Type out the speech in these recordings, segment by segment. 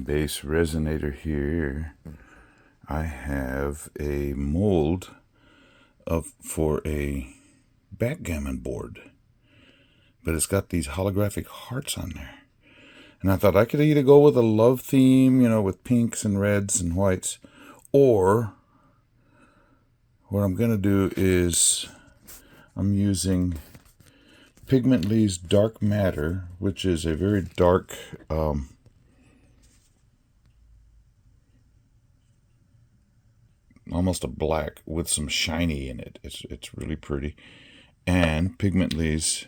BassResinator here, I have a mold for a backgammon board, but it's got these holographic hearts on there. And I thought I could either go with a love theme, with pinks and reds and whites, or what I'm going to do is I'm using Pigmently's Dark Matter, which is a very dark almost a black with some shiny in it. It's really pretty. And Pigmently's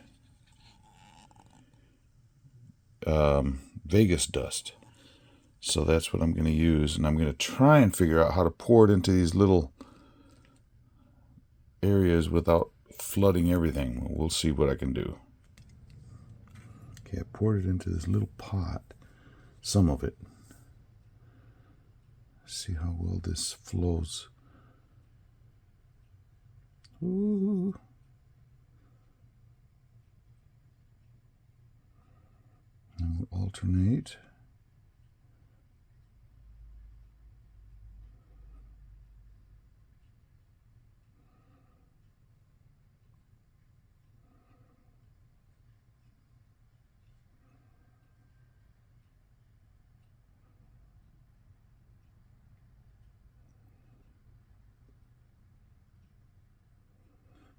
Vegas dust. So that's what I'm going to use, and I'm going to try and figure out how to pour it into these little areas without flooding everything. We'll see what I can do. Okay, I poured it into this little pot, some of it. See how well this flows. Ooh. And we'll alternate.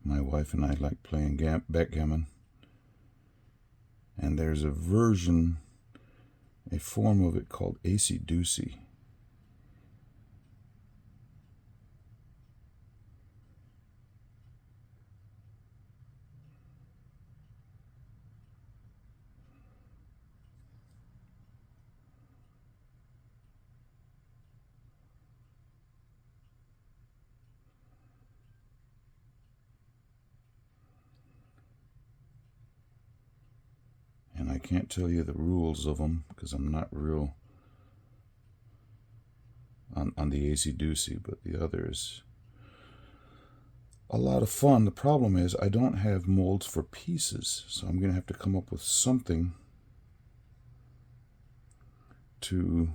My wife and I like playing backgammon. And there's a version, a form of it called acey-deucey. And I can't tell you the rules of them because I'm not real on the acey-deucey, but the other is a lot of fun. The problem is I don't have molds for pieces, so I'm going to have to come up with something to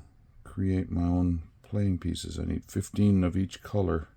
create my own playing pieces. I need 15 of each color.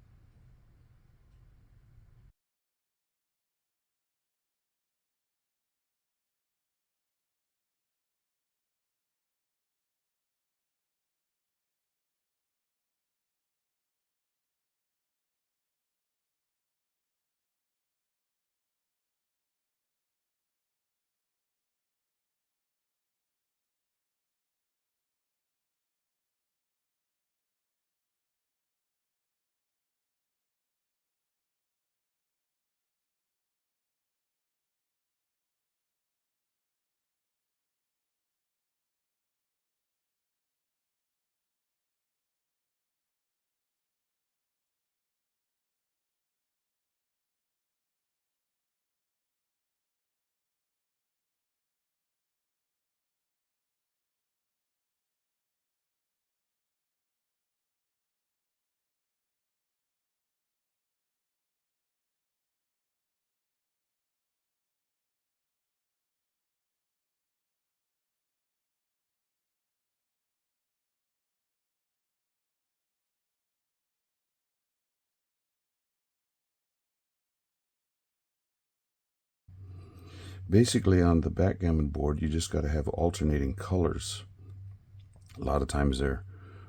Basically, on the backgammon board, you just got to have alternating colors. A lot of times they're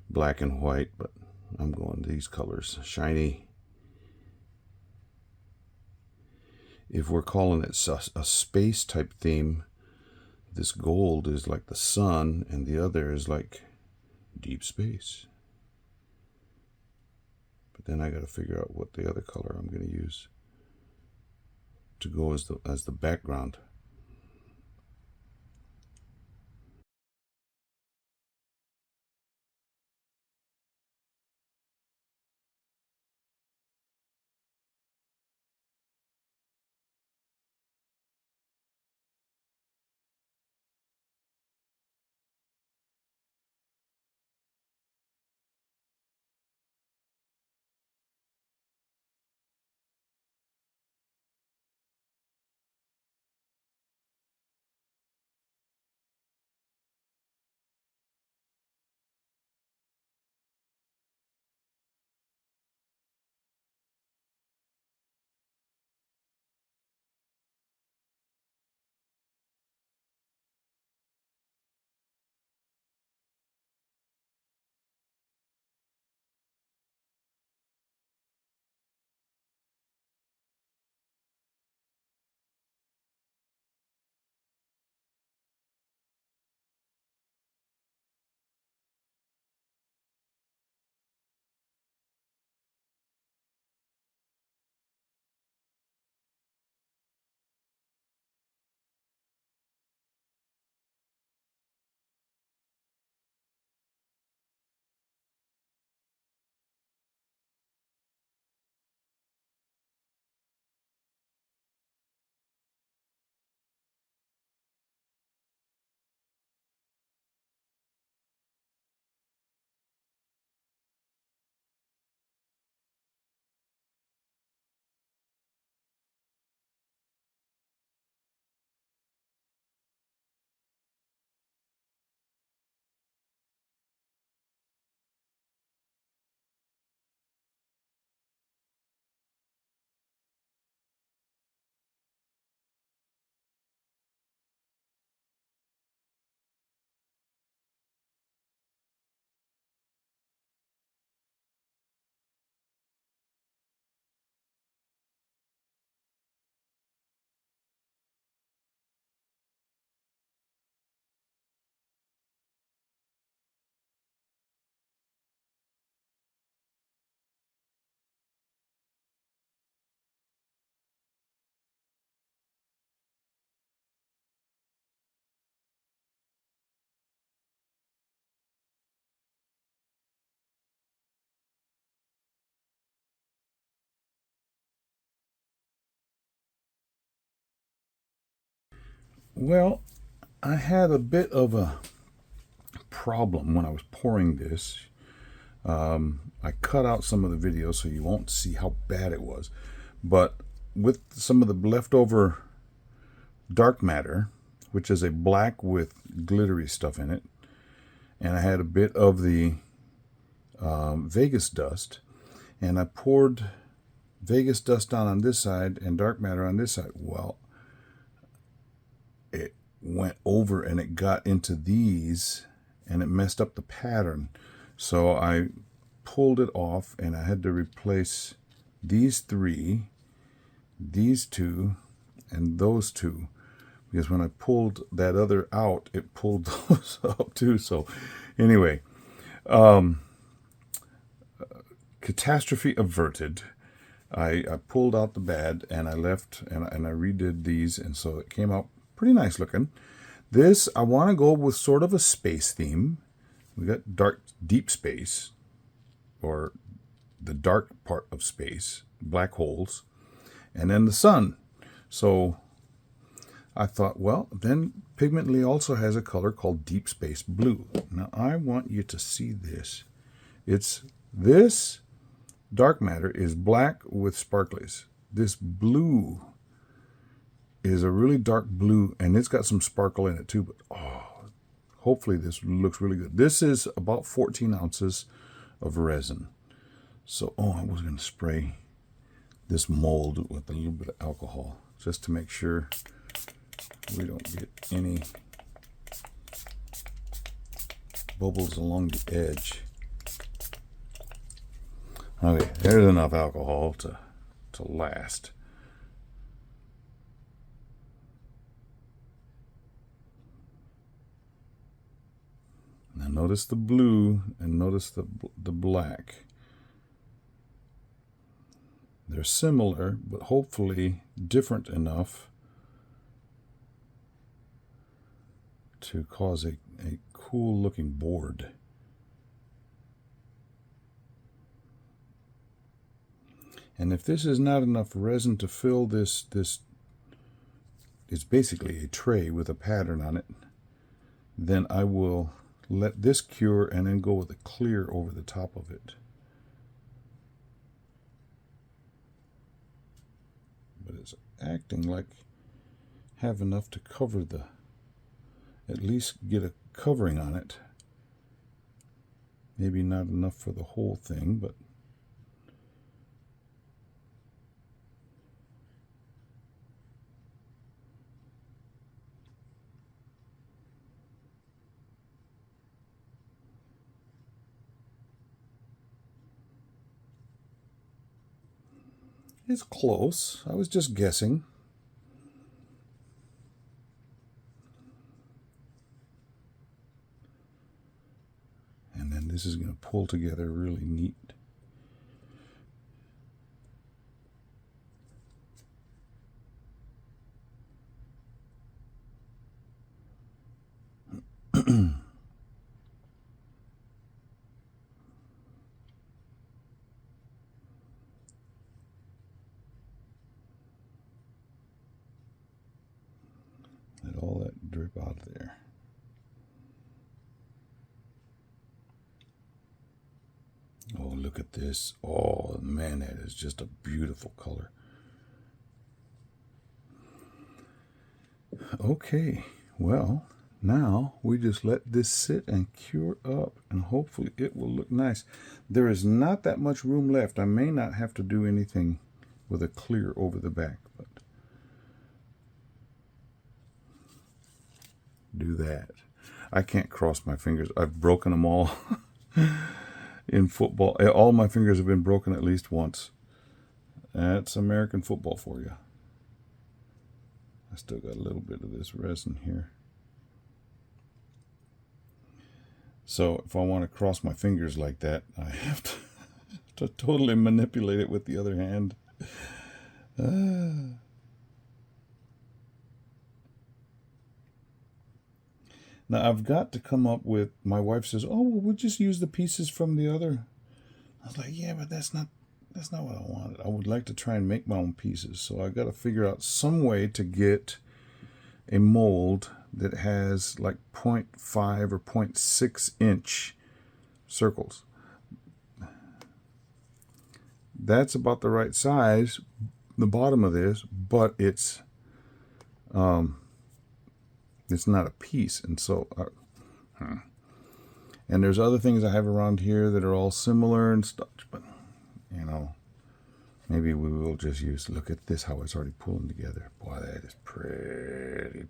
black and white, but I'm going these colors. Shiny. If we're calling it a space type theme, this gold is like the sun, and the other is like deep space. But then I got to figure out what the other color I'm going to use to go as the background. Well, I had a bit of a problem when I was pouring this. I cut out some of the video so you won't see how bad it was. But with some of the leftover dark matter, which is a black with glittery stuff in it, and I had a bit of the Vegas dust, and I poured Vegas dust down on this side and dark matter on this side. Well, it went over and it got into these and it messed up the pattern. So I pulled it off and I had to replace these three, these two, and those two, because when I pulled that other out, it pulled those up too. So anyway, catastrophe averted. I pulled out the bad and I left and I redid these, and so it came out pretty nice looking. This, I want to go with sort of a space theme. We got dark, deep space, or the dark part of space, black holes, and then the sun. So I thought, well, then Pigmently also has a color called Deep Space Blue. Now I want you to see this. It's this dark matter is black with sparklies. This blue is a really dark blue, and it's got some sparkle in it too, but hopefully this looks really good. This is about 14 ounces of resin. So, I was going to spray this mold with a little bit of alcohol just to make sure we don't get any bubbles along the edge. Okay, there's enough alcohol to last. Now notice the blue and notice the black. They're similar, but hopefully different enough to cause a cool looking board. And if this is not enough resin to fill this it's basically a tray with a pattern on it, then I will let this cure and then go with a clear over the top of it. But it's acting like have enough to cover at least get a covering on it. Maybe not enough for the whole thing, but it's close. I was just guessing. And then this is going to pull together really neat. Let all that drip out of there. Oh, look at this. Oh, man, that is just a beautiful color. Okay, well, now we just let this sit and cure up, and hopefully it will look nice. There is not that much room left. I may not have to do anything with a clear over the back, but do that. I can't cross my fingers. I've broken them all. In football, all my fingers have been broken at least once. That's American football for you. I still got a little bit of this resin here. So if I want to cross my fingers like that, I have to totally manipulate it with the other hand. Now I've got to come up with, my wife says, oh, well, we'll just use the pieces from the other. I was like, yeah, but that's not what I wanted. I would like to try and make my own pieces. So I've got to figure out some way to get a mold that has like 0.5 or 0.6 inch circles. That's about the right size, the bottom of this, but it's not a piece. And so and there's other things I have around here that are all similar and stuff, but you know, maybe we will just use, look at this, how it's already pulling together. Boy, that is pretty.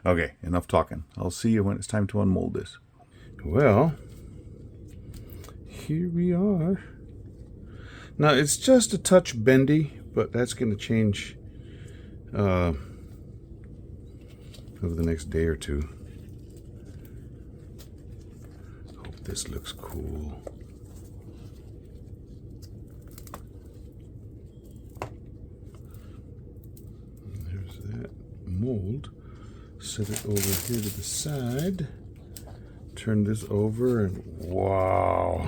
Okay, enough talking. I'll see you when it's time to unmold this. Well, here we are. Now, it's just a touch bendy, but that's going to change over the next day or two. Hope this looks cool. Mold, set it over here to the side, turn this over, and wow.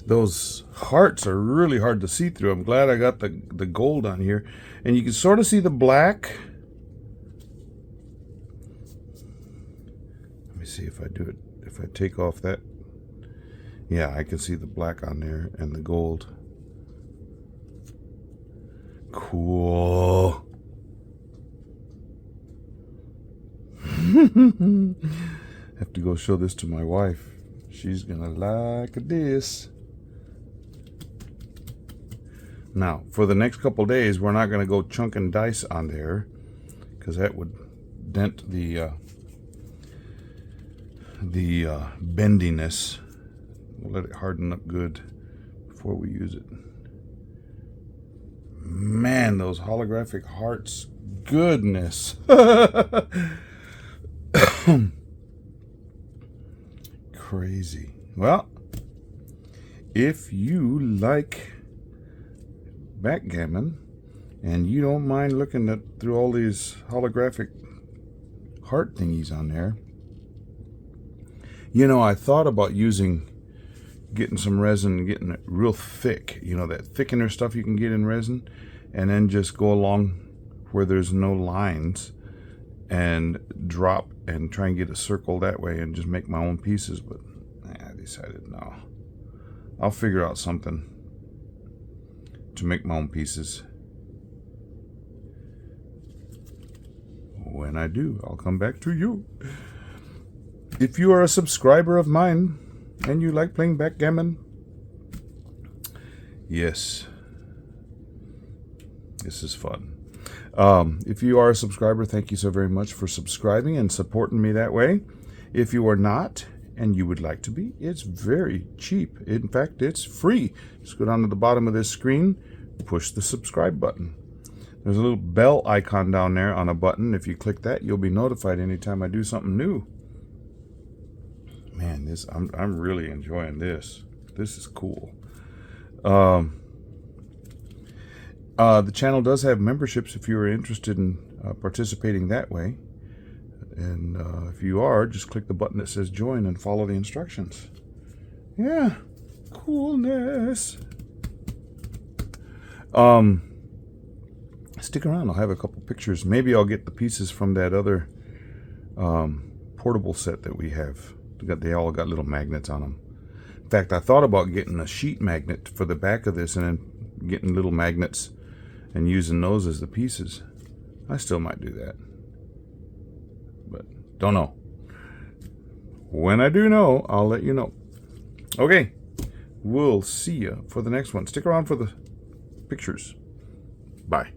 Those hearts are really hard to see through. I'm glad I got the gold on here, and you can sort of see the black. Let me see if I do it, if I take off that. Yeah, I can see the black on there and the gold. Cool. Have to go show this to my wife. She's gonna like this. Now, for the next couple days, we're not gonna go chunk and dice on there, because that would dent the bendiness. We'll let it harden up good before we use it. Man, those holographic hearts, goodness. Crazy. Well, if you like backgammon and you don't mind looking through all these holographic heart thingies on there, you know, I thought about getting some resin and getting it real thick, you know, that thickener stuff you can get in resin, and then just go along where there's no lines and drop and try and get a circle that way and just make my own pieces. But I decided no, I'll figure out something to make my own pieces. When I do, I'll come back to you. If you are a subscriber of mine and you like playing backgammon, yes, this is fun. If you are a subscriber, thank you so very much for subscribing and supporting me that way. If you are not and you would like to be, it's very cheap. In fact, it's free. Just go down to the bottom of this screen, push the subscribe button. There's a little bell icon down there on a button. If you click that, you'll be notified anytime I do something new. Man, I'm really enjoying this. This is cool. The channel does have memberships if you are interested in participating that way. And if you are, just click the button that says join and follow the instructions. Yeah, coolness. Stick around. I'll have a couple pictures. Maybe I'll get the pieces from that other portable set that we have. They all got little magnets on them. In fact, I thought about getting a sheet magnet for the back of this and then getting little magnets and using those as the pieces. I still might do that, but don't know. When I do know, I'll let you know. Okay, we'll see you for the next one. Stick around for the pictures. Bye.